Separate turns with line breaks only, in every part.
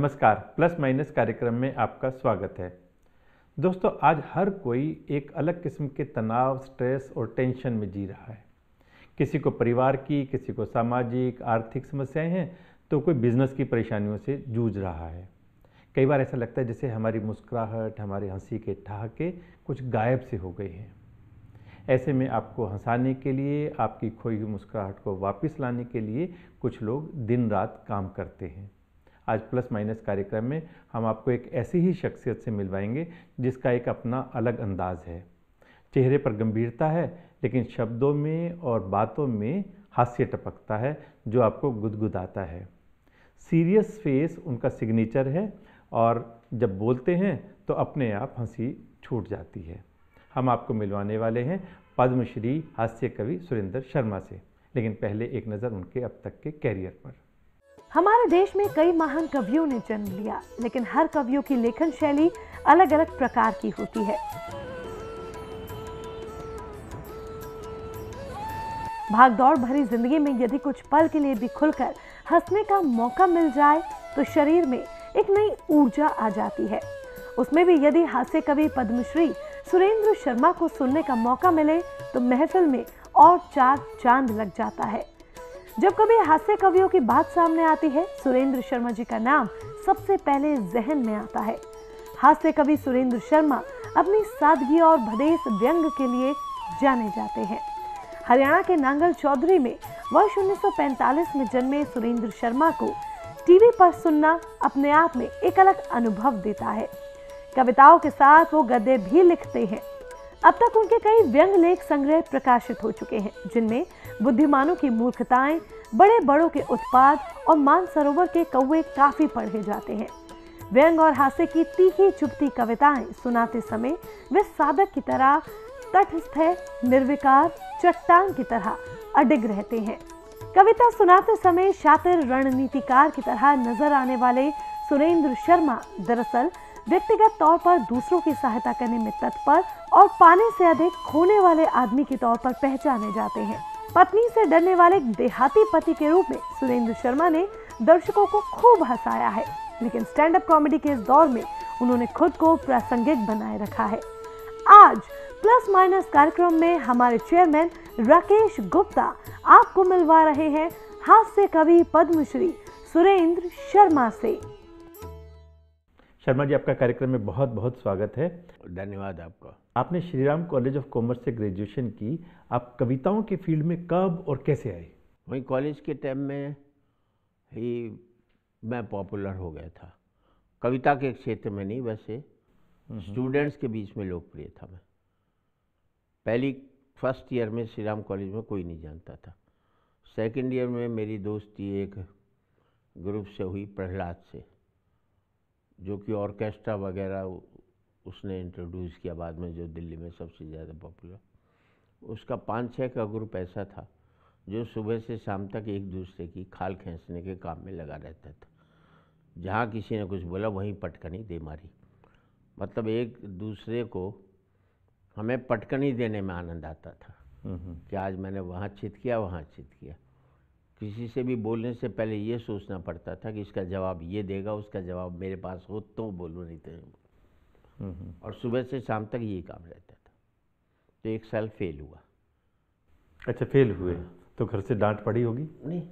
नमस्कार, plus minus कार्यक्रम में आपका स्वागत है। दोस्तों, आज हर कोई एक अलग किस्म के तनाव, स्ट्रेस और टेंशन में जी रहा है। किसी को परिवार की, किसी को सामाजिक, आर्थिक समस्याएं हैं, तो कोई बिजनेस की परेशानियों से जूझ रहा है। कई बार ऐसा लगता है जैसे हमारी मुस्कुराहट, हमारी हंसी के ठहाके कुछ गायब से हो गए हैं। ऐसे में आपको हंसाने के लिए, आपकी खोई हुई मुस्कुराहट को वापस लाने के लिए कुछ लोग दिन रात काम करते हैं। आज प्लस माइनस कार्यक्रम में हम आपको एक ऐसी ही शख्सियत से मिलवाएंगे जिसका एक अपना अलग अंदाज है। चेहरे पर गंभीरता है, लेकिन शब्दों में और बातों में हास्य टपकता है जो आपको गुदगुदाता है। सीरियस फेस उनका सिग्नेचर है और जब बोलते हैं तो अपने आप हंसी छूट जाती है। हम आपको मिलवाने वाले हैं पद्मश्री हास्य कवि सुरेंद्र शर्मा से, लेकिन पहले एक नज़र उनके अब तक के कैरियर पर।
हमारे देश में कई महान कवियों ने जन्म लिया, लेकिन हर कवियों की लेखन शैली अलग अलग प्रकार की होती है। भागदौड़ भरी जिंदगी में यदि कुछ पल के लिए भी खुलकर हंसने का मौका मिल जाए तो शरीर में एक नई ऊर्जा आ जाती है। उसमें भी यदि हास्य कवि पद्मश्री सुरेंद्र शर्मा को सुनने का मौका मिले तो महफिल में और चार चांद लग जाता है। जब कभी हास्य कवियों की बात सामने आती है, सुरेंद्र शर्मा जी का नाम सबसे पहले जहन में आता है। हास्य कवि सुरेंद्र शर्मा अपनी सादगी और भदेस व्यंग के लिए जाने जाते हैं। हरियाणा के नांगल चौधरी में वर्ष 1945 में जन्मे सुरेंद्र शर्मा को टीवी पर सुनना अपने आप में एक अलग अनुभव देता है। कविताओं के साथ वो गद्य भी लिखते हैं। अब तक उनके कई व्यंग लेख संग्रह प्रकाशित हो चुके हैं, जिनमें बुद्धिमानों की मूर्खताएं, बड़े बड़ों के उत्पाद और मानसरोवर के कौवे काफी पढ़े जाते हैं। व्यंग और हास्य की तीखी चुभती कविताएं सुनाते समय वे साधक की तरह तटस्थ है, निर्विकार चट्टान की तरह अडिग रहते हैं। कविता सुनाते समय शातिर रणनीतिकार की तरह नजर आने वाले सुरेंद्र शर्मा दरअसल व्यक्तिगत तौर पर दूसरों की सहायता करने में तत्पर और पाने से अधिक खोने वाले आदमी के तौर पर पहचाने जाते हैं। पत्नी से डरने वाले देहाती पति के रूप में सुरेंद्र शर्मा ने दर्शकों को खूब हंसाया है, लेकिन स्टैंड अप कॉमेडी के इस दौर में उन्होंने खुद को प्रासंगिक बनाए रखा है। आज प्लस माइनस कार्यक्रम में हमारे चेयरमैन राकेश गुप्ता आपको मिलवा रहे हैं हास्य कवि पद्मश्री सुरेंद्र शर्मा से।
शर्मा जी, आपका कार्यक्रम में बहुत बहुत स्वागत है।
धन्यवाद आपका।
आपने Shri Ram college of commerce से ग्रेजुएशन की। आप कविताओं के फील्ड में कब और कैसे आए?
वहीं कॉलेज के टाइम में ही मैं पॉपुलर हो गया था। कविता के क्षेत्र में नहीं, वैसे स्टूडेंट्स के बीच में लोकप्रिय था मैं। फर्स्ट ईयर में श्री राम कॉलेज में कोई नहीं जानता था। सेकंड ईयर में मेरी दोस्ती एक ग्रुप से हुई, प्रहलाद से, जो कि ऑर्केस्ट्रा वगैरह उसने इंट्रोड्यूस किया बाद में, जो दिल्ली में सबसे ज़्यादा पॉपुलर। उसका 5-6 का ग्रुप ऐसा था जो सुबह से शाम तक एक दूसरे की खाल खींचने के काम में लगा रहता था। जहाँ किसी ने कुछ बोला वहीं पटकनी दे मारी। मतलब एक दूसरे को हमें पटकनी देने में आनंद आता था कि आज मैंने वहाँ चित किया, वहाँ चित किया। किसी से भी बोलने से पहले ये सोचना पड़ता था कि इसका जवाब ये देगा, उसका जवाब मेरे पास हो तो बोलूँ, नहीं तो। और सुबह से शाम तक ये काम रहता था। तो एक साल फेल हुआ।
अच्छा, फेल हुए तो घर से डांट पड़ी होगी?
नहीं,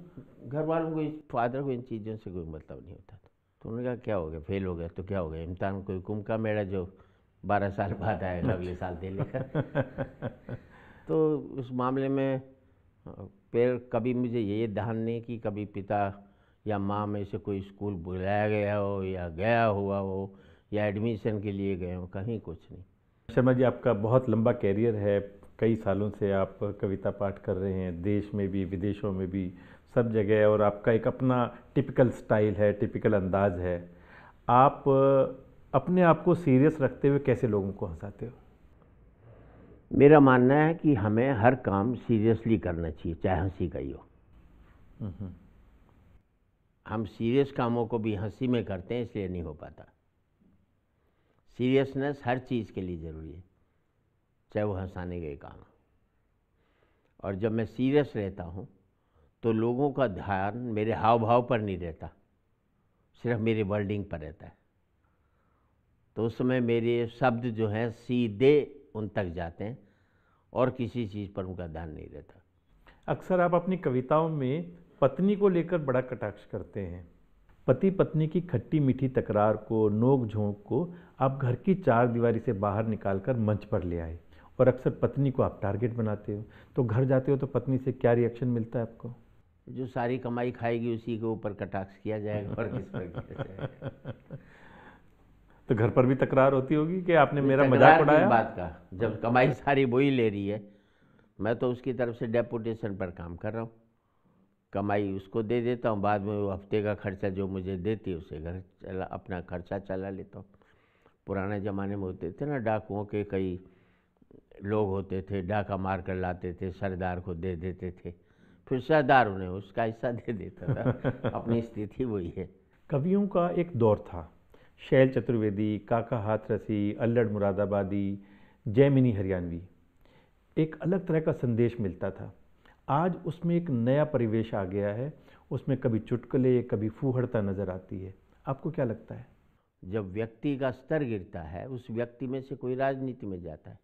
घर वालों को, फादर को इन चीज़ों से कोई मतलब नहीं होता था। तो उन्होंने कहा क्या हो गया, फेल हो गया तो क्या हो गया, इम्तहान कोई कुंभ का मेरा जो 12 साल बाद आएगा, अगले साल दे लेगा। तो उस मामले में फिर कभी मुझे ये ध्यान नहीं कि कभी पिता या माँ में से कोई स्कूल बुलाया गया हो या गया हुआ हो या एडमिशन के लिए गए हो, कहीं कुछ नहीं।
शर्मा जी, आपका बहुत लंबा कैरियर है। कई सालों से आप कविता पाठ कर रहे हैं, देश में भी विदेशों में भी, सब जगह, और आपका एक अपना टिपिकल स्टाइल है, टिपिकल अंदाज है। आप अपने आप को सीरियस रखते हुए कैसे लोगों को हंसाते हो?
मेरा मानना है कि हमें हर काम सीरियसली करना चाहिए, चाहे हंसी का ही हो। हम सीरियस कामों को भी हंसी में करते हैं, इसलिए नहीं हो पाता। सीरियसनेस हर चीज़ के लिए ज़रूरी है, चाहे वो हंसाने के काम। और जब मैं सीरियस रहता हूँ तो लोगों का ध्यान मेरे हाव भाव पर नहीं रहता, सिर्फ मेरे वर्डिंग पर रहता है। तो उस समय मेरे शब्द जो हैं सीधे उन तक जाते हैं और किसी चीज़ पर उनका ध्यान नहीं रहता।
अक्सर आप अपनी कविताओं में पत्नी को लेकर बड़ा कटाक्ष करते हैं। पति पत्नी की खट्टी मीठी तकरार को, नोक झोंक को आप घर की चार दीवारी से बाहर निकालकर मंच पर ले आए और अक्सर पत्नी को आप टारगेट बनाते हो। तो घर जाते हो तो पत्नी से क्या रिएक्शन मिलता है आपको?
जो सारी कमाई खाएगी उसी के ऊपर कटाक्ष किया जाएगा और किस पर किया जाएगा।
तो घर पर भी तकरार होती होगी कि आपने मेरा
तकरार
मजाक
किस
उड़ाया?
बात का, जब कमाई सारी वही ले रही है। मैं तो उसकी तरफ से डेपुटेशन पर काम कर रहा हूँ, कमाई उसको दे देता हूँ, बाद में वो हफ्ते का खर्चा जो मुझे देती है उसे घर चला, अपना खर्चा चला लेता हूँ। पुराने ज़माने में होते थे ना डाकुओं के कई लोग होते थे, डाका मार कर लाते थे, सरदार को दे देते थे, फिर सरदार उन्हें उसका हिस्सा दे देता था। अपनी स्थिति वही है।
कवियों का एक दौर था, शैल चतुर्वेदी, काका हाथरसी, अल्लड़ मुरादाबादी, जैमिनी हरियाणवी। एक अलग तरह का संदेश मिलता था। आज उसमें एक नया परिवेश आ गया है, उसमें कभी चुटकुले, कभी फूहड़ता नजर आती है। आपको क्या लगता है?
जब व्यक्ति का स्तर गिरता है, उस व्यक्ति में से कोई राजनीति में जाता है,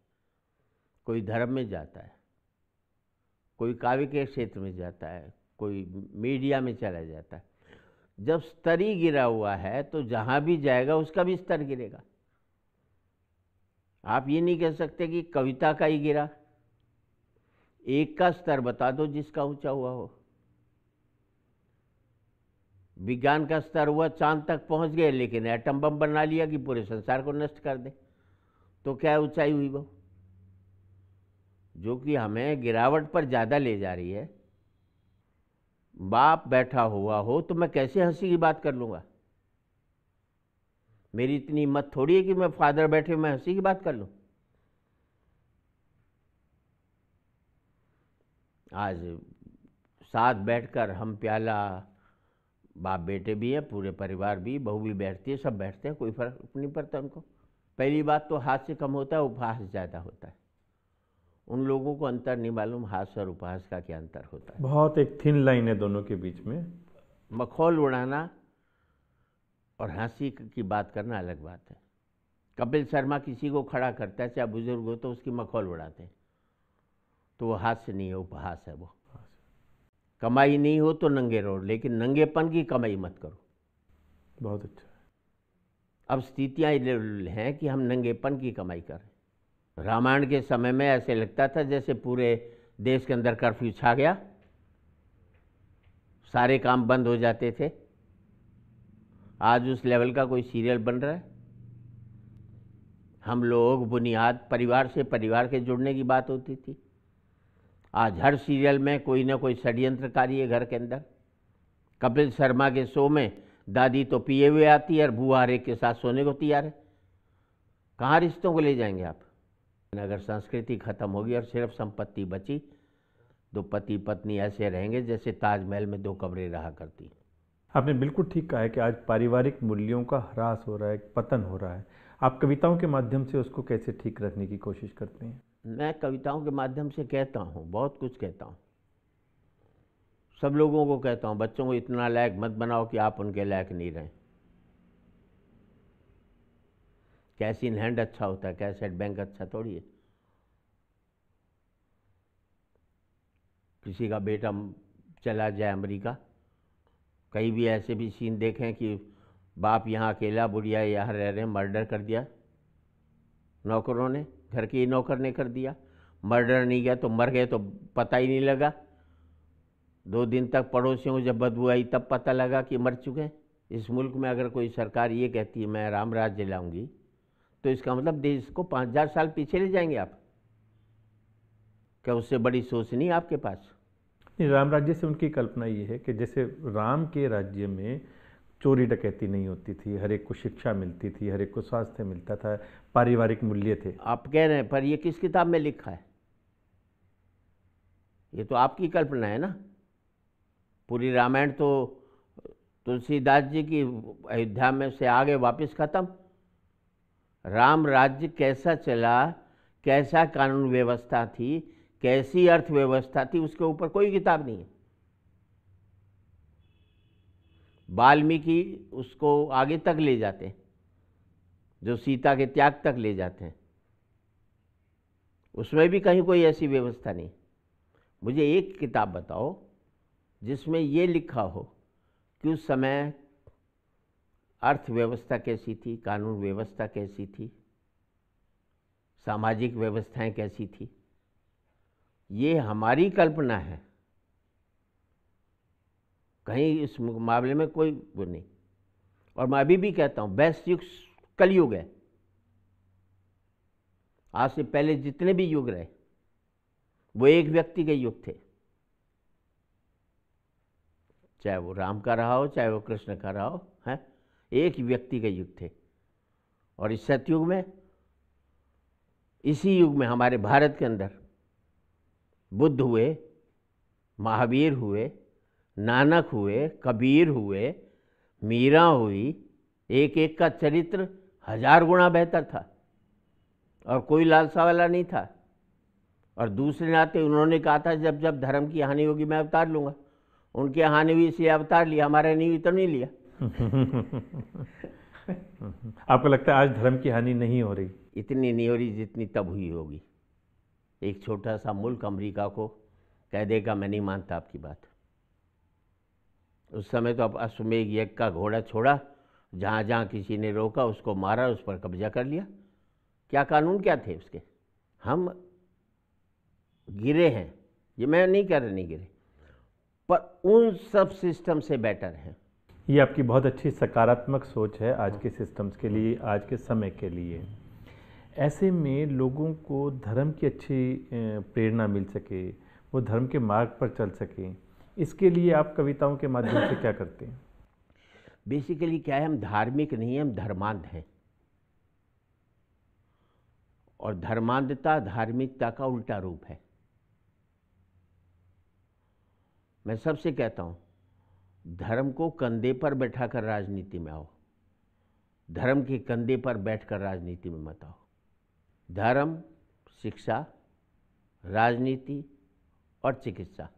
कोई धर्म में जाता है, कोई काव्य के क्षेत्र में जाता है, कोई मीडिया में चला जाता है। जब स्तर ही गिरा हुआ है तो जहाँ भी जाएगा उसका भी स्तर गिरेगा। आप ये नहीं कह सकते कि कविता का ही गिरा। एक का स्तर बता दो जिसका ऊंचा हुआ हो। विज्ञान का स्तर हुआ, चांद तक पहुंच गए, लेकिन एटम बम बना लिया कि पूरे संसार को नष्ट कर दे, तो क्या ऊंचाई हुई वो? जो कि हमें गिरावट पर ज़्यादा ले जा रही है। बाप बैठा हुआ हो तो मैं कैसे हंसी की बात कर लूँगा? मेरी इतनी हिम्मत थोड़ी है कि मैं फादर बैठे मैं हंसी की बात कर लूँ। आज साथ बैठकर हम प्याला, बाप बेटे भी हैं, पूरे परिवार भी, बहू भी बैठती है, सब बैठते हैं, कोई फर्क नहीं पड़ता उनको। पहली बात तो हास्य कम होता है, उपहास ज़्यादा होता है। उन लोगों को अंतर नहीं मालूम हास्य और उपहास का क्या अंतर होता है।
बहुत एक थिन लाइन है दोनों के बीच में।
मखौल उड़ाना और हंसी की बात करना अलग बात है। कपिल शर्मा किसी को खड़ा करता है, चाहे बुजुर्ग हो, तो उसकी मखौल उड़ाते हैं, तो वो हास्य नहीं है, उपहास है वो। कमाई नहीं हो तो नंगे रहो, लेकिन नंगेपन की कमाई मत करो।
बहुत अच्छा है।
अब स्थितियाँ हैं कि हम नंगेपन की कमाई करें। रामायण के समय में ऐसे लगता था जैसे पूरे देश के अंदर कर्फ्यू छा गया, सारे काम बंद हो जाते थे। आज उस लेवल का कोई सीरियल बन रहा है? हम लोग बुनियाद परिवार से, परिवार के जुड़ने की बात होती थी। आज हर सीरियल में कोई ना कोई षड्यंत्रकारी है घर के अंदर। कपिल शर्मा के शो में दादी तो पिए हुए आती है और बुआ हर एक के साथ सोने को तैयार है। कहाँ रिश्तों को ले जाएंगे आप? अगर संस्कृति खत्म होगी और सिर्फ संपत्ति बची, तो पति पत्नी ऐसे रहेंगे जैसे ताजमहल में दो कब्रें रहा करती।
आपने बिल्कुल ठीक कहा है कि आज पारिवारिक मूल्यों का ह्रास हो रहा है, पतन हो रहा है। आप कविताओं के माध्यम से उसको कैसे ठीक रखने की कोशिश करते हैं?
मैं कविताओं के माध्यम से कहता हूँ, बहुत कुछ कहता हूँ। सब लोगों को कहता हूँ, बच्चों को इतना लायक मत बनाओ कि आप उनके लायक नहीं रहें। कैश इन हैंड अच्छा होता है, कैश एट बैंक अच्छा थोड़ी है। किसी का बेटा चला जाए अमेरिका, कहीं भी ऐसे भी सीन देखें कि बाप यहाँ अकेला, बुढ़िया यहाँ रह रहे हैं, मर्डर कर दिया नौकरों ने, घर के ही नौकर ने कर दिया। मर्डर नहीं गया तो मर गए तो पता ही नहीं लगा। 2 दिन तक पड़ोसियों को जब बदबू आई तब पता लगा कि मर चुके हैं। इस मुल्क में अगर कोई सरकार ये कहती है मैं राम राज्य लाऊंगी, तो इसका मतलब देश को 5000 साल पीछे ले जाएंगे आप। क्या उससे बड़ी सोच नहीं आपके पास?
नहीं, राम राज्य से उनकी कल्पना ये है कि जैसे राम के राज्य में चोरी डकैती नहीं होती थी, हर एक को शिक्षा मिलती थी, हर एक को स्वास्थ्य मिलता था, पारिवारिक मूल्य थे।
आप कह रहे हैं, पर ये किस किताब में लिखा है? ये तो आपकी कल्पना है ना। पूरी रामायण तो तुलसीदास जी की अयोध्या में से आगे वापस खत्म। राम राज्य कैसा चला, कैसा कानून व्यवस्था थी, कैसी अर्थव्यवस्था थी, उसके ऊपर कोई किताब नहीं है। वाल्मीकि उसको आगे तक ले जाते हैं, जो सीता के त्याग तक ले जाते हैं, उसमें भी कहीं कोई ऐसी व्यवस्था नहीं। मुझे एक किताब बताओ जिसमें ये लिखा हो कि उस समय अर्थव्यवस्था कैसी थी, कानून व्यवस्था कैसी थी, सामाजिक व्यवस्थाएं कैसी थी। ये हमारी कल्पना है, कहीं इस मामले में कोई वो नहीं। और मैं अभी भी कहता हूँ बेस्ट युग कलयुग है। आज से पहले जितने भी युग रहे वो एक व्यक्ति के युग थे, चाहे वो राम का रहा हो, चाहे वो कृष्ण का रहा हो, है एक व्यक्ति के युग थे। और इस सतयुग में, इसी युग में हमारे भारत के अंदर बुद्ध हुए, महावीर हुए, नानक हुए, कबीर हुए, मीरा हुई। एक एक का चरित्र 1000 गुना बेहतर था और कोई लालसा वाला नहीं था। और दूसरे नाते उन्होंने कहा था जब जब धर्म की हानि होगी मैं अवतार लूँगा। उनकी हानि हुई इसलिए अवतार लिया, हमारे नहीं हुई तो नहीं लिया।
आपको लगता है आज धर्म की हानि नहीं हो रही?
इतनी नहीं हो रही जितनी तब हुई होगी। एक छोटा सा मुल्क अमेरिका को कह देगा मैं नहीं मानता आपकी बात। उस समय तो अब अश्वमेध यज्ञ का घोड़ा छोड़ा, जहाँ जहाँ किसी ने रोका उसको मारा, उस पर कब्जा कर लिया। क्या कानून क्या थे उसके? हम गिरे हैं, ये मैं नहीं कह रहा नहीं गिरे, पर उन सब सिस्टम से बेटर हैं।
ये आपकी बहुत अच्छी सकारात्मक सोच है आज के सिस्टम्स के लिए, आज के समय के लिए। ऐसे में लोगों को धर्म की अच्छी प्रेरणा मिल सके, वो धर्म के मार्ग पर चल सके, इसके लिए आप कविताओं के माध्यम से क्या करते हैं?
बेसिकली क्या है, हम धार्मिक नहीं हैं, हम धर्मांध हैं। और धर्मांधता धार्मिकता का उल्टा रूप है। मैं सबसे कहता हूँ धर्म को कंधे पर बैठाकर राजनीति में आओ, धर्म के कंधे पर बैठकर राजनीति में मत आओ। धर्म, शिक्षा, राजनीति और चिकित्सा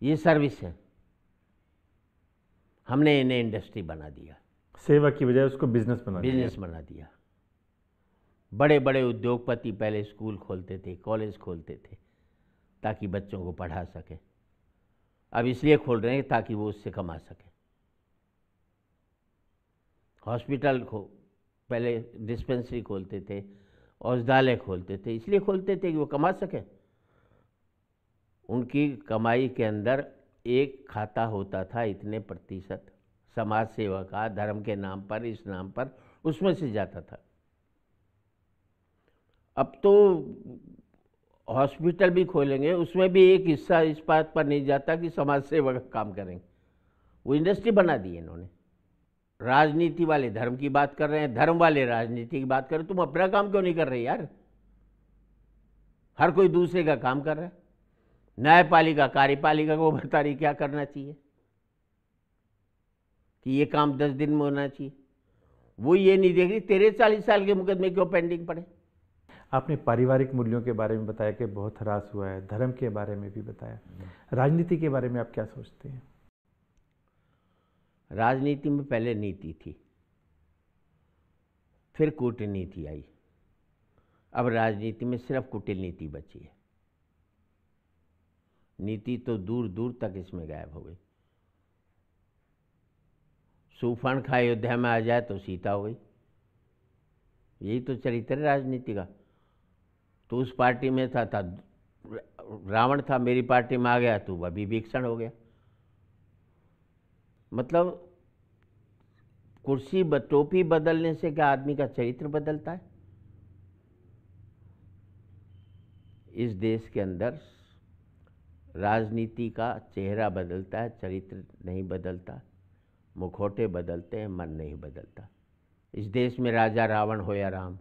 ये सर्विस है। हमने इन्हें इंडस्ट्री बना दिया,
सेवा की बजाय उसको बिजनेस
बना दिया। बड़े बड़े उद्योगपति पहले स्कूल खोलते थे, कॉलेज खोलते थे ताकि बच्चों को पढ़ा सकें। अब इसलिए खोल रहे हैं ताकि वो उससे कमा सकें। हॉस्पिटल को पहले डिस्पेंसरी खोलते थे, औषधालय खोलते थे, इसलिए खोलते थे कि वो कमा सकें। उनकी कमाई के अंदर एक खाता होता था, इतने प्रतिशत समाज सेवा का, धर्म के नाम पर, इस नाम पर, उसमें से जाता था। अब तो हॉस्पिटल भी खोलेंगे, उसमें भी एक हिस्सा इस बात पर नहीं जाता कि समाज सेवा का काम करेंगे। वो इंडस्ट्री बना दी है इन्होंने। राजनीति वाले धर्म की बात कर रहे हैं, धर्म वाले राजनीति की बात कर रहे हैं। तुम अपना काम क्यों नहीं कर रहे यार? हर कोई दूसरे का काम कर रहा है। न्यायपालिका कार्यपालिका को बता रही क्या करना चाहिए, कि ये काम 10 दिन में होना चाहिए। वो ये नहीं देख रही तेरे 40 साल के मुकदमे क्यों पेंडिंग पड़े।
आपने पारिवारिक मूल्यों के बारे में बताया कि बहुत ह्रास हुआ है, धर्म के बारे में भी बताया। राजनीति के बारे में आप क्या सोचते हैं?
राजनीति में पहले नीति थी, फिर कूटनीति आई, अब राजनीति में सिर्फ कूटनीति बची है। नीति तो दूर दूर तक इसमें गायब हो गई। सूफन अयोध्या में आ जाए तो सीता हो गई। यही तो चरित्र है राजनीति का। तो उस पार्टी में था रावण था, मेरी पार्टी में आ गया तो वह विभीषण हो गया। मतलब कुर्सी टोपी बदलने से क्या आदमी का चरित्र बदलता है? इस देश के अंदर राजनीति का चेहरा बदलता है, चरित्र नहीं बदलता। मुखौटे बदलते हैं, मन नहीं बदलता। इस देश में राजा रावण हो या राम,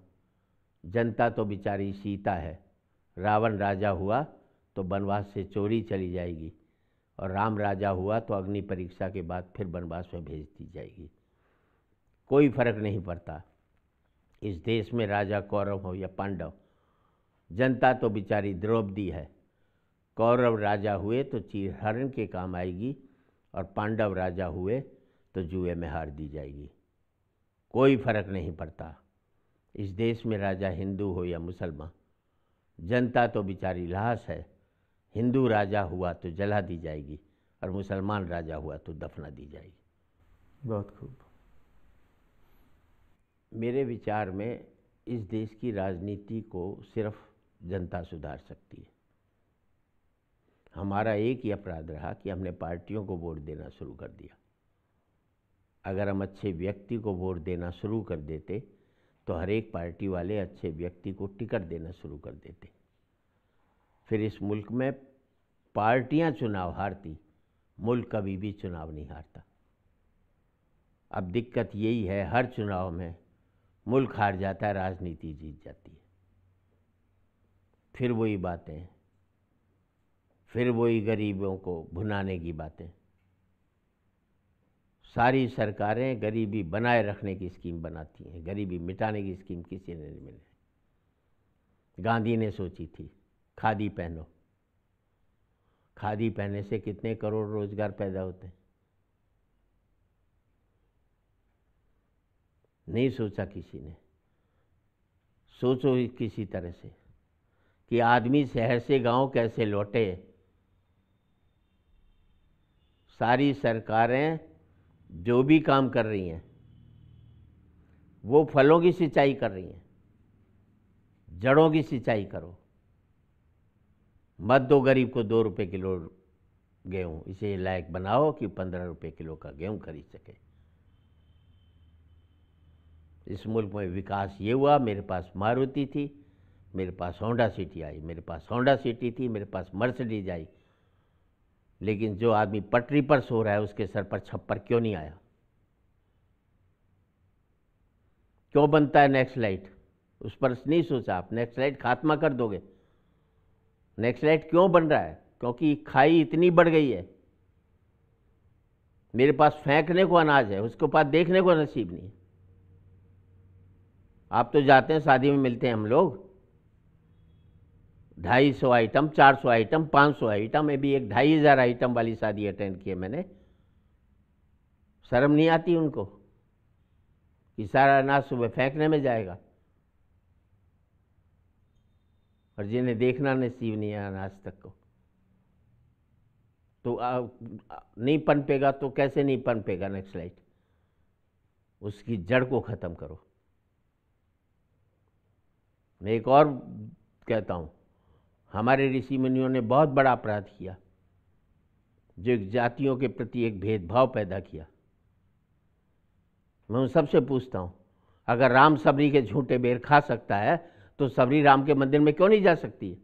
जनता तो बेचारी सीता है। रावण राजा हुआ तो वनवास से चोरी चली जाएगी, और राम राजा हुआ तो अग्नि परीक्षा के बाद फिर वनवास में भेज दी जाएगी। कोई फर्क नहीं पड़ता इस देश में राजा कौरव हो या पांडव। जनता तो बेचारी द्रौपदी है। कौरव राजा हुए तो चीरहरण के काम आएगी, और पांडव राजा हुए तो जुए में हार दी जाएगी। कोई फर्क नहीं पड़ता इस देश में राजा हिंदू हो या मुसलमान, जनता तो बेचारी लाश है। हिंदू राजा हुआ तो जला दी जाएगी और मुसलमान राजा हुआ तो दफना दी जाएगी।
बहुत खूब।
मेरे विचार में इस देश की राजनीति को सिर्फ जनता सुधार सकती है। हमारा एक ही अपराध रहा कि हमने पार्टियों को वोट देना शुरू कर दिया। अगर हम अच्छे व्यक्ति को वोट देना शुरू कर देते तो हर एक पार्टी वाले अच्छे व्यक्ति को टिकट देना शुरू कर देते। फिर इस मुल्क में पार्टियां चुनाव हारती, मुल्क कभी भी चुनाव नहीं हारता। अब दिक्कत यही है, हर चुनाव में मुल्क हार जाता है, राजनीति जीत जाती है। फिर वही बातें, फिर वही गरीबों को भुनाने की बातें। सारी सरकारें गरीबी बनाए रखने की स्कीम बनाती हैं, गरीबी मिटाने की स्कीम किसी ने नहीं बनाई। गांधी ने सोची थी खादी पहनो, खादी पहनने से कितने करोड़ रोजगार पैदा होते हैं, नहीं सोचा किसी ने। सोचो किसी तरह से कि आदमी शहर से गांव कैसे लौटे। सारी सरकारें जो भी काम कर रही हैं वो फलों की सिंचाई कर रही हैं, जड़ों की सिंचाई करो। मत दो गरीब को 2 रुपये किलो गेहूँ, इसे लायक बनाओ कि 15 रुपये किलो का गेहूँ खरीद सके। इस मुल्क में विकास ये हुआ, मेरे पास मारुति थी, मेरे पास होंडा सिटी आई, मेरे पास होंडा सिटी थी, मेरे पास मर्सिडीज आई। लेकिन जो आदमी पटरी पर सो रहा है उसके सर पर छप्पर क्यों नहीं आया? क्यों बनता है नेक्स्ट लाइट? उस पर नहीं सोचा आप? नेक्स्ट लाइट खात्मा कर दोगे। नेक्स्ट लाइट क्यों बन रहा है? क्योंकि खाई इतनी बढ़ गई है। मेरे पास फेंकने को अनाज है, उसके पास देखने को नसीब नहीं है। आप तो जाते हैं, शादी में मिलते हैं हम लोग, 250 आइटम, 400 आइटम, 500 आइटम। में भी एक 2500 आइटम वाली शादी अटेंड की है मैंने। शर्म नहीं आती उनको कि सारा अनाज सुबह फेंकने में जाएगा, और जिन्हें देखना नसीब नहीं है अनाज तक को, तो नहीं पनपेगा। तो कैसे नहीं पनपेगा नेक्स्ट लाइट? उसकी जड़ को ख़त्म करो। मैं एक और कहता हूँ, हमारे ऋषि मुनियों ने बहुत बड़ा अपराध किया, जो एक जातियों के प्रति एक भेदभाव पैदा किया। मैं उन सबसे पूछता हूँ, अगर राम सबरी के झूठे बेर खा सकता है तो सबरी राम के मंदिर में क्यों नहीं जा सकती है?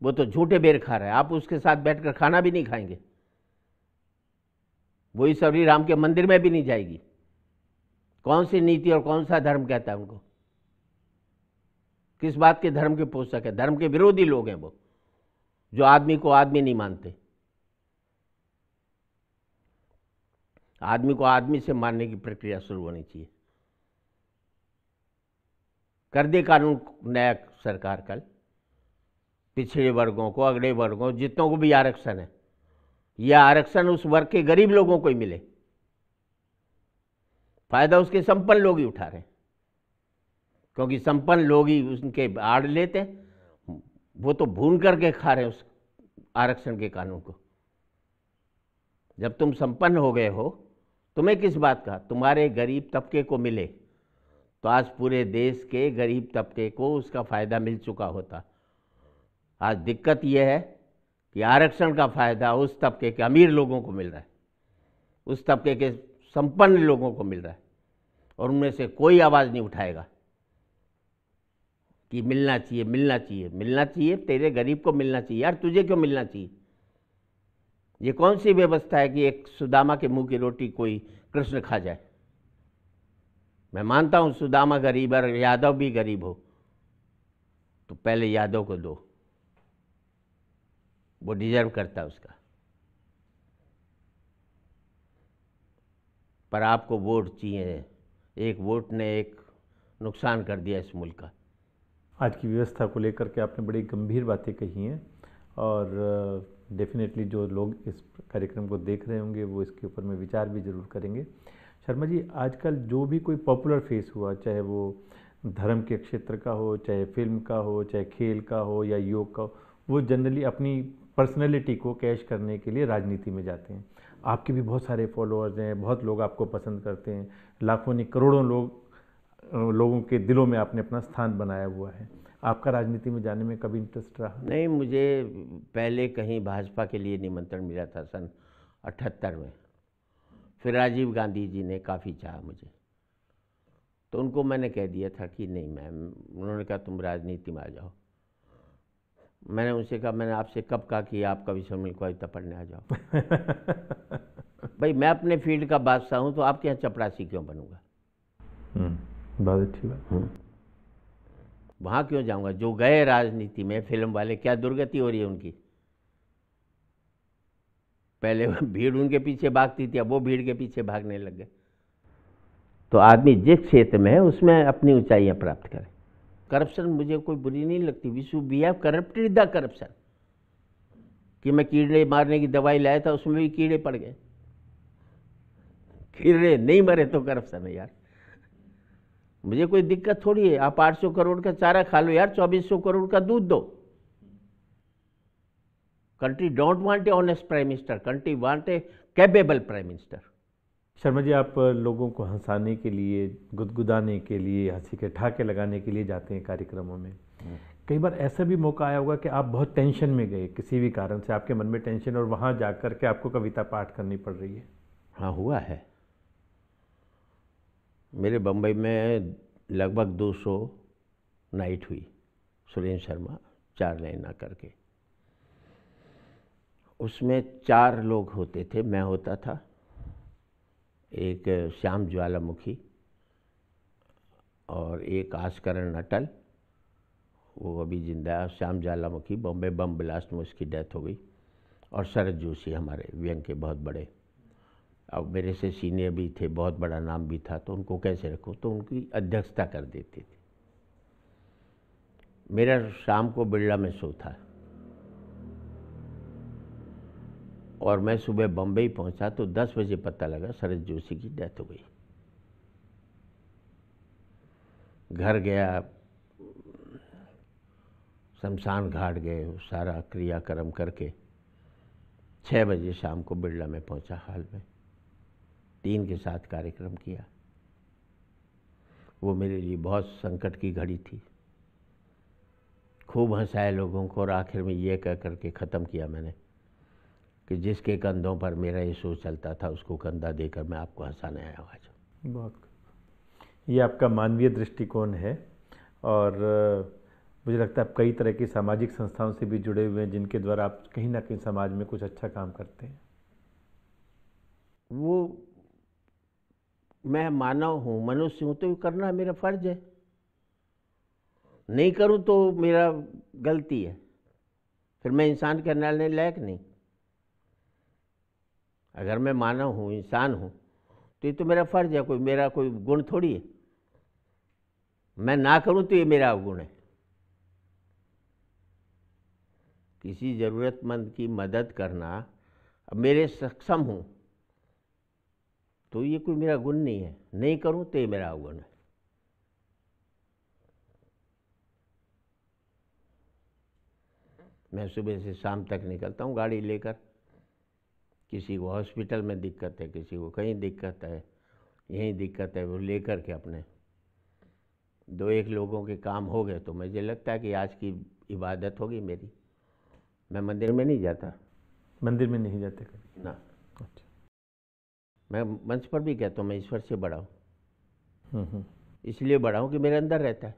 वो तो झूठे बेर खा रहा है, आप उसके साथ बैठकर खाना भी नहीं खाएंगे। वही सबरी राम के मंदिर में भी नहीं जाएगी। कौन सी नीति और कौन सा धर्म कहता है उनको? किस बात के धर्म के पोषक है? धर्म के विरोधी लोग हैं वो, जो आदमी को आदमी नहीं मानते। आदमी को आदमी से मारने की प्रक्रिया शुरू होनी चाहिए। कर दे कानून नया सरकार कल, पिछड़े वर्गों को, अगड़े वर्गों, जितनों को भी आरक्षण है, यह आरक्षण उस वर्ग के गरीब लोगों को ही मिले। फायदा उसके संपन्न लोग ही उठा रहे हैं, क्योंकि संपन्न लोग ही उनके आड़ लेते हैं। वो तो भून करके खा रहे हैं उस आरक्षण के कानून को। जब तुम संपन्न हो गए हो, तुम्हें किस बात का? तुम्हारे गरीब तबके को मिले तो आज पूरे देश के गरीब तबके को उसका फ़ायदा मिल चुका होता। आज दिक्कत यह है कि आरक्षण का फ़ायदा उस तबके के अमीर लोगों को मिल रहा है, उस तबके के संपन्न लोगों को मिल रहा है, और उनमें से कोई आवाज़ नहीं उठाएगा कि मिलना चाहिए, मिलना चाहिए, मिलना चाहिए। तेरे गरीब को मिलना चाहिए यार, तुझे क्यों मिलना चाहिए? ये कौन सी व्यवस्था है कि एक सुदामा के मुंह की रोटी कोई कृष्ण खा जाए? मैं मानता हूं सुदामा गरीब और यादव भी गरीब हो, तो पहले यादव को दो, वो डिजर्व करता है उसका। पर आपको वोट चाहिए। एक वोट ने एक नुकसान कर दिया इस मुल्क का।
आज की व्यवस्था को लेकर के आपने बड़ी गंभीर बातें कही हैं, और डेफिनेटली जो लोग इस कार्यक्रम को देख रहे होंगे वो इसके ऊपर में विचार भी जरूर करेंगे। शर्मा जी, आजकल जो भी कोई पॉपुलर फेस हुआ, चाहे वो धर्म के क्षेत्र का हो, चाहे फिल्म का हो, चाहे खेल का हो या योग का हो, वो जनरली अपनी पर्सनैलिटी को कैश करने के लिए राजनीति में जाते हैं। आपके भी बहुत सारे फॉलोअर्स हैं, बहुत लोग आपको पसंद करते हैं, लाखों नहीं करोड़ों लोगों के दिलों में आपने अपना स्थान बनाया हुआ है। आपका राजनीति में जाने में कभी इंटरेस्ट रहा?
नहीं, मुझे पहले कहीं भाजपा के लिए निमंत्रण मिला था सन 78 में। फिर राजीव गांधी जी ने काफ़ी चाहा मुझे, तो उनको मैंने कह दिया था कि नहीं मैम। उन्होंने कहा तुम राजनीति में आ जाओ। मैंने उनसे कहा मैंने आपसे कब कहा कि आप कभी सम्मिल कविता पढ़ने आ जाओ। भाई मैं अपने फील्ड का बादशाह हूँ, तो आपके यहाँ चपरासी क्यों बनूंगा?
बहुत अच्छी बात।
वहाँ क्यों जाऊँगा? जो गए राजनीति में फिल्म वाले, क्या दुर्गति हो रही है उनकी। पहले भीड़ उनके पीछे भागती थी, अब वो भीड़ के पीछे भागने लग गए। तो आदमी जिस क्षेत्र में है उसमें अपनी ऊंचाइयां प्राप्त करे। करप्शन मुझे कोई बुरी नहीं लगती। We should be have corrupted the corruption. कि मैं कीड़े मारने की दवाई लाया था, उसमें भी कीड़े पड़ गए। कीड़े नहीं मरे तो करप्शन है यार। मुझे कोई दिक्कत थोड़ी है। आप 800 करोड़ का चारा खा लो यार, 2400 करोड़ का दूध दो। Country don't want a honest prime minister, country want a capable prime minister.
Sharma ji, आप लोगों को हंसाने के लिए, गुदगुदाने के लिए, हंसी के ठहाके लगाने के लिए जाते हैं कार्यक्रमों में। कई बार ऐसा भी मौका आया होगा कि आप बहुत टेंशन में गए, किसी भी कारण से आपके मन में टेंशन, और वहाँ जाकर के आपको कविता पाठ करनी पड़ रही है?
हाँ, हुआ है। मेरे बम्बई में लगभग 200 नाइट हुई, सुरेंद्र शर्मा 4 लाइन करके। उसमें 4 लोग होते थे, मैं होता था, एक श्याम ज्वालामुखी और एक आस्करण अटल, वो अभी जिंदा है। श्याम ज्वालामुखी बॉम्बे बम ब्लास्ट में उसकी डेथ हो गई। और शरद जोशी हमारे व्यंग के बहुत बड़े, अब मेरे से सीनियर भी थे, बहुत बड़ा नाम भी था, तो उनको कैसे रखूं, तो उनकी अध्यक्षता कर देती थी। मेरा शाम को बिरला में शो था और मैं सुबह बम्बई पहुंचा तो 10 बजे पता लगा शरद जोशी की डेथ हो गई। घर गया, शमशान घाट गए, सारा क्रियाक्रम करके 6 बजे शाम को बिरला में पहुंचा हाल में। 3 के साथ कार्यक्रम किया। वो मेरे लिए बहुत संकट की घड़ी थी। खूब हंसाए लोगों को और आखिर में ये कह करके ख़त्म किया मैंने कि जिसके कंधों पर मेरा ये शो चलता था उसको कंधा देकर मैं आपको हंसाने आया हूँ।
बहुत, ये आपका मानवीय दृष्टिकोण है। और मुझे लगता है आप कई तरह की सामाजिक संस्थाओं से भी जुड़े हुए हैं, जिनके द्वारा आप कहीं ना कहीं समाज में कुछ अच्छा काम करते हैं।
वो मैं मानव हूँ, मनुष्य हूँ, तो करना मेरा फर्ज है। नहीं करूँ तो मेरा गलती है, फिर मैं इंसान कहलाने लायक नहीं। अगर मैं मानव हूँ, इंसान हूँ, तो ये तो मेरा फर्ज है, कोई मेरा कोई गुण थोड़ी है। मैं ना करूँ तो ये मेरा अवगुण है। किसी ज़रूरतमंद की मदद करना, अब मेरे सक्षम हूँ तो ये कोई मेरा गुण नहीं है, नहीं करूँ तो ये मेरा अवगुण है। मैं सुबह से शाम तक निकलता हूँ गाड़ी लेकर। किसी को हॉस्पिटल में दिक्कत है, किसी को कहीं दिक्कत है, यहीं दिक्कत है, वो लेकर के अपने 2-1 लोगों के काम हो गए तो मुझे लगता है कि आज की इबादत होगी मेरी। मैं मंदिर में नहीं जाता।
मंदिर में नहीं जाते कभी?
ना।
अच्छा।
मैं मंच पर भी कहता हूँ मैं ईश्वर से बड़ा हूँ। इसलिए बड़ा हूँ कि मेरे अंदर रहता है।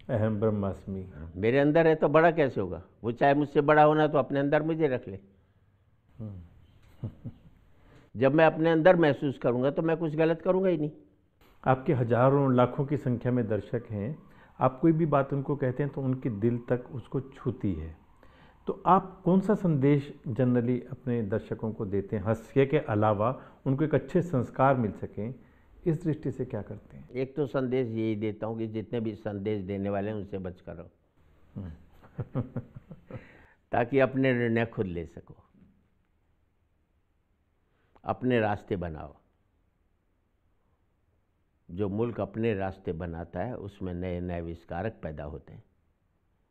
अहम ब्रह्मास्मि।
मेरे अंदर है तो बड़ा कैसे होगा? वो चाहे मुझसे बड़ा होना तो अपने अंदर मुझे रख ले। जब मैं अपने अंदर महसूस करूंगा तो मैं कुछ गलत करूंगा ही नहीं।
आपके हजारों लाखों की संख्या में दर्शक हैं, आप कोई भी बात उनको कहते हैं तो उनके दिल तक उसको छूती है। तो आप कौन सा संदेश जनरली अपने दर्शकों को देते हैं, हास्य के अलावा उनको एक अच्छे संस्कार मिल सकें, इस दृष्टि से क्या करते हैं?
एक तो संदेश यही देता हूँ कि जितने भी संदेश देने वाले हैं उनसे बचकर रहो। ताकि अपने निर्णय खुद ले सको, अपने रास्ते बनाओ। जो मुल्क अपने रास्ते बनाता है उसमें नए नए आविष्कारक पैदा होते हैं,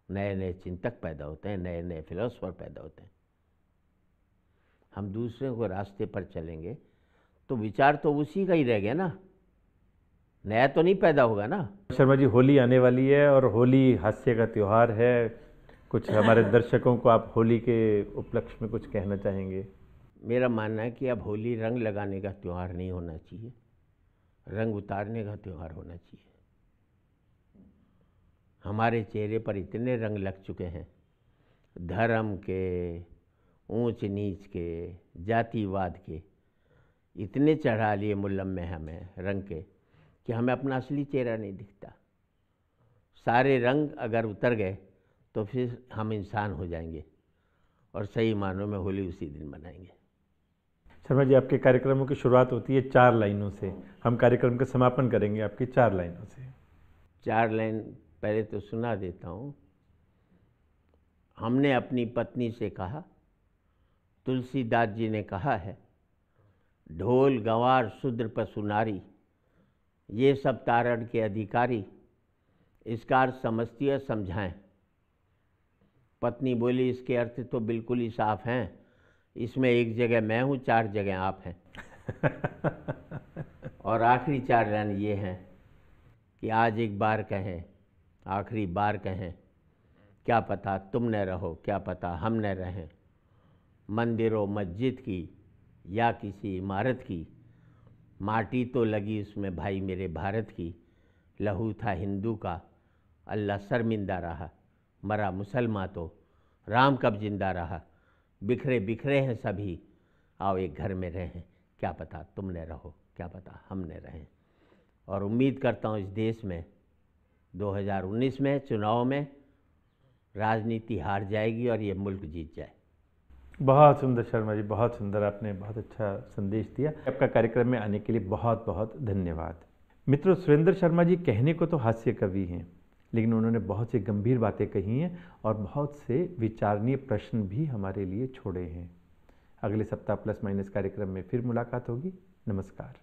नए नए चिंतक पैदा होते हैं, नए नए फिलोसफर पैदा होते हैं। हम दूसरे को रास्ते पर चलेंगे तो विचार तो उसी का ही रह गया ना, नया तो नहीं पैदा होगा ना।
शर्मा जी, होली आने वाली है और होली हास्य का त्यौहार है। कुछ हमारे दर्शकों को आप होली के उपलक्ष्य में कुछ कहना चाहेंगे?
मेरा मानना है कि अब होली रंग लगाने का त्यौहार नहीं होना चाहिए, रंग उतारने का त्यौहार होना चाहिए। हमारे चेहरे पर इतने रंग लग चुके हैं, धर्म के, ऊंच नीच के, जातिवाद के, इतने चढ़ा लिए मुल्लम में हमें रंग के कि हमें अपना असली चेहरा नहीं दिखता। सारे रंग अगर उतर गए तो फिर हम इंसान हो जाएंगे और सही मानों में होली उसी दिन मनाएंगे।
शर्मा जी, आपके कार्यक्रमों की शुरुआत होती है 4 लाइनों से, हम कार्यक्रम का समापन करेंगे आपकी 4 लाइनों से।
4 लाइन पहले तो सुना देता हूँ। हमने अपनी पत्नी से कहा, तुलसीदास जी ने कहा है, ढोल गंवार शूद्र पशु नारी, ये सब तारण के अधिकारी, इसका अर्थ समझती है समझाएं। पत्नी बोली, इसके अर्थ तो बिल्कुल ही साफ हैं, इसमें एक जगह मैं हूँ, 4 जगह आप हैं। और आखिरी 4 लाइन ये हैं कि आज एक बार कहें, आखिरी बार कहें, क्या पता तुम न रहो, क्या पता हम न रहें। मंदिरों मस्जिद की या किसी इमारत की, माटी तो लगी उसमें भाई मेरे भारत की। लहू था हिंदू का, अल्लाह शर्मिंदा रहा, मरा मुसलमान तो राम कब जिंदा रहा। बिखरे बिखरे हैं सभी, आओ एक घर में रहें, क्या पता तुम न रहो, क्या पता हम न रहें। और उम्मीद करता हूँ इस देश में 2019 में चुनाव में राजनीति हार जाएगी और ये मुल्क जीत जाए।
बहुत सुंदर शर्मा जी, बहुत सुंदर, आपने बहुत अच्छा संदेश दिया। आपका कार्यक्रम में आने के लिए बहुत बहुत धन्यवाद। मित्रों, सुरेंद्र शर्मा जी कहने को तो हास्य कवि हैं, लेकिन उन्होंने बहुत सी गंभीर बातें कही हैं और बहुत से विचारणीय प्रश्न भी हमारे लिए छोड़े हैं। अगले सप्ताह प्लस माइनस कार्यक्रम में फिर मुलाकात होगी। नमस्कार।